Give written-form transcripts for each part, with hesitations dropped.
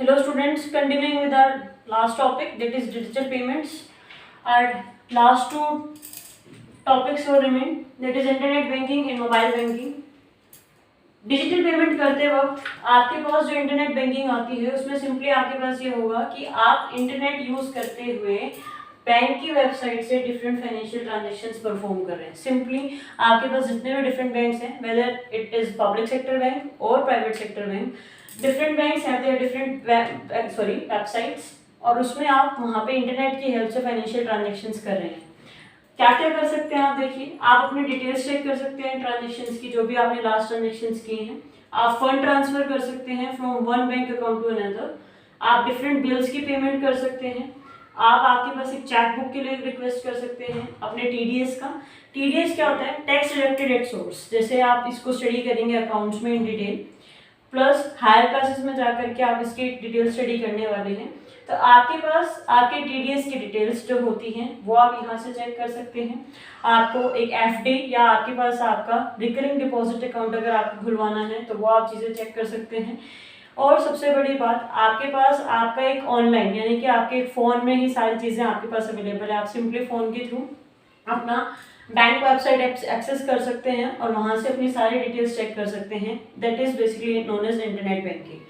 Hello students, continuing with our last topic, that is digital payments. Our last two topics will remain, that is internet banking and mobile banking. Digital payment करते वक्त आपके पास जो internet banking आती है उसमें simply आपके पास ये होगा कि आप इंटरनेट यूज करते हुए बैंक की वेबसाइट से डिफरेंट फाइनेंशियल ट्रांजैक्शंस परफॉर्म कर रहे हैं. सिंपली आपके पास जितने भी डिफरेंट बैंक्स हैं, whether it is public sector bank और private sector bank, different banks have their different websites और उसमें आप वहाँ पे इंटरनेट की हेल्प से फाइनेंशियल ट्रांजैक्शंस कर रहे हैं. क्या क्या कर सकते हैं आप देखिए, आप अपनी डिटेल्स चेक कर सकते हैं ट्रांजैक्शंस की, जो भी आपने लास्ट ट्रांजैक्शंस की हैं. आप फंड ट्रांसफर कर सकते हैं from one bank account to another. आप डिफरेंट बिल्स की पेमेंट कर सकते हैं. आप आपके पास एक चेक बुक के लिए रिक्वेस्ट कर सकते हैं अपने टीडीएस का. टीडीएस क्या होता है? Tax deducted at source. जैसे आप इसको स्टडी करेंगे अकाउंट्स में in detail, plus higher classes में जाकर के आप इसकी डिटेल स्टडी करने वाले हैं, तो आपके पास आपके टीडीएस की डिटेल्स जो होती हैं वो आप यहाँ से चेक कर सकते हैं. आपको एक एफडी या आपके पास आपका रिकरिंग डिपॉजिट अकाउंट अगर आपको खुलवाना है तो वो आप चीज़ें चेक कर सकते हैं. और सबसे बड़ी बात, आपके पास आपका एक ऑनलाइन यानी कि आपके फ़ोन में ही सारी चीज़ें आपके पास अवेलेबल है. आप सिंपली फ़ोन के थ्रू अपना बैंक वेबसाइट एक्सेस कर सकते हैं और वहाँ से अपनी सारी डिटेल्स चेक कर सकते हैं. That is basically known as internet banking.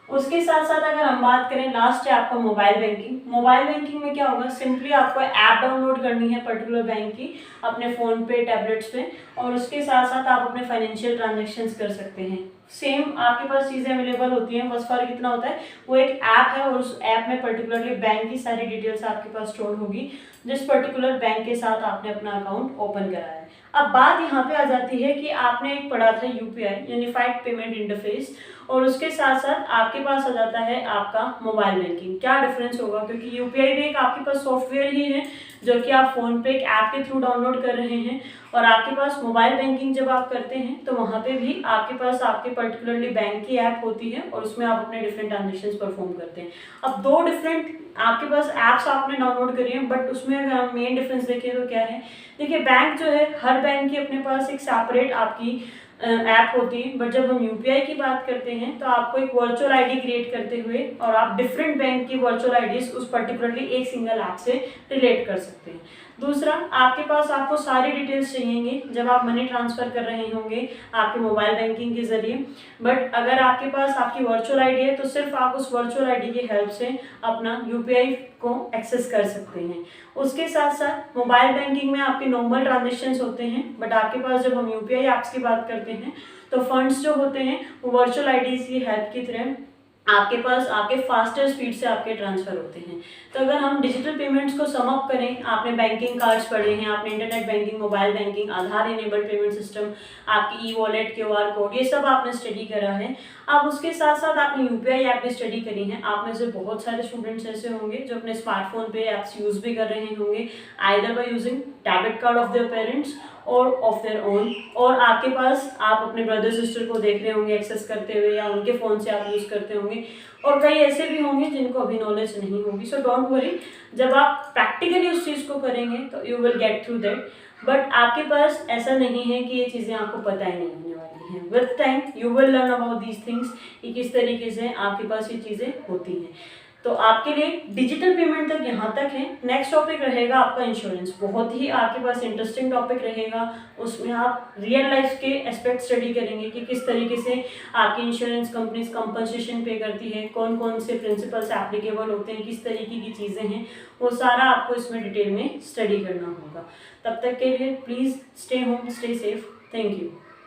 उसके साथ साथ अगर हम बात करें लास्ट है आपका मोबाइल बैंकिंग. मोबाइल बैंकिंग में क्या होगा, सिंपली आपको ऐप डाउनलोड करनी है पर्टिकुलर बैंक की अपने फ़ोन पे, टैबलेट्स पे, और उसके साथ साथ आप अपने फाइनेंशियल ट्रांजैक्शंस कर सकते हैं. सेम आपके पास चीज़ें अवेलेबल होती हैं, बस फर्क इतना होता है वो एक ऐप है और उस ऐप में पर्टिकुलरली बैंक की सारी डिटेल्स आपके पास स्टोर होगी जिस पर्टिकुलर बैंक के साथ आपने अपना अकाउंट ओपन कराया है. अब बात यहाँ पे आ जाती है कि आपने एक पढ़ा था यूपीआई, यूनिफाइड पेमेंट इंटरफेस, और उसके साथ साथ आपके पास आ जाता है आपका मोबाइल बैंकिंग. क्या डिफरेंस होगा, क्योंकि यूपीआई भी एक आपके पास सॉफ्टवेयर ही है जो कि आप फ़ोन पे एक ऐप के थ्रू डाउनलोड कर रहे हैं, और आपके पास मोबाइल बैंकिंग जब आप करते हैं तो वहाँ पे भी आपके पास आपके पर्टिकुलरली बैंक की ऐप होती है और उसमें आप अपने डिफरेंट ट्रांजेक्शन्स परफॉर्म करते हैं. अब दो डिफरेंट आपके पास ऐप्स आपने डाउनलोड करी हैं, बट उसमें अगर हम मेन डिफरेंस देखें तो क्या है, देखिए बैंक जो है हर बैंक की अपने पास एक सेपरेट आपकी ऐप होती है, बट जब हम यूपीआई की बात करते हैं तो आपको एक वर्चुअल आईडी क्रिएट करते हुए और आप डिफरेंट बैंक की वर्चुअल आईडीज उस पर्टिकुलरली एक सिंगल ऐप से रिलेट कर सकते हैं. दूसरा, आपके पास आपको सारी डिटेल्स चाहिएंगी जब आप मनी ट्रांसफ़र कर रहे होंगे आपके मोबाइल बैंकिंग के ज़रिए, बट अगर आपके पास आपकी वर्चुअल आईडी है तो सिर्फ आप उस वर्चुअल आईडी की हेल्प से अपना यूपीआई को एक्सेस कर सकते हैं. उसके साथ साथ मोबाइल बैंकिंग में आपके नॉर्मल ट्रांजेक्शन्स होते हैं, बट आपके पास जब हम यूपीआई ऐप्स की बात करते हैं तो फंड्स जो होते हैं वो वर्चुअल आईडीज़ की हेल्प की तरह आपके पास आपके फास्टर स्पीड से आपके ट्रांसफ़र होते हैं. तो अगर हम डिजिटल पेमेंट्स को सम अप करें, आपने बैंकिंग कार्ड्स पढ़े हैं, आपने इंटरनेट बैंकिंग, मोबाइल बैंकिंग, आधार इनेबल्ड पेमेंट सिस्टम, आपकी ई वॉलेट, क्यूआर कोड, ये सब आपने स्टडी करा है. अब उसके साथ साथ आपने यूपीआई ऐप भी स्टडी करी है. आप में से बहुत सारे स्टूडेंट्स ऐसे होंगे जो अपने स्मार्टफोन पे ऐप्स यूज़ भी कर रहे होंगे, either by using debit card of their parents और ऑफ देयर ओन, और आपके पास आप अपने ब्रदर सिस्टर को देख रहे होंगे एक्सेस करते हुए या उनके फ़ोन से आप यूज़ करते होंगे, और कई ऐसे भी होंगे जिनको अभी नॉलेज नहीं होगी. सो डोंट वरी, जब आप प्रैक्टिकली उस चीज़ को करेंगे तो you will get through that. But आपके पास ऐसा नहीं है कि ये चीज़ें आपको पता ही नहीं होने वाली हैं. With time you will learn about these things कि किस तरीके से आपके पास ये चीज़ें होती हैं. तो आपके लिए डिजिटल पेमेंट तक यहाँ तक है. नेक्स्ट टॉपिक रहेगा आपका इंश्योरेंस. बहुत ही आपके पास इंटरेस्टिंग टॉपिक रहेगा. उसमें आप रियल लाइफ के एस्पेक्ट स्टडी करेंगे कि किस तरीके से आपकी इंश्योरेंस कंपनीज कंपनसेशन पे करती है, कौन कौन से प्रिंसिपल्स एप्लीकेबल होते हैं, किस तरीके की चीज़ें हैं, वो सारा आपको इसमें डिटेल में स्टडी करना होगा. तब तक के लिए please stay home, stay safe. Thank you.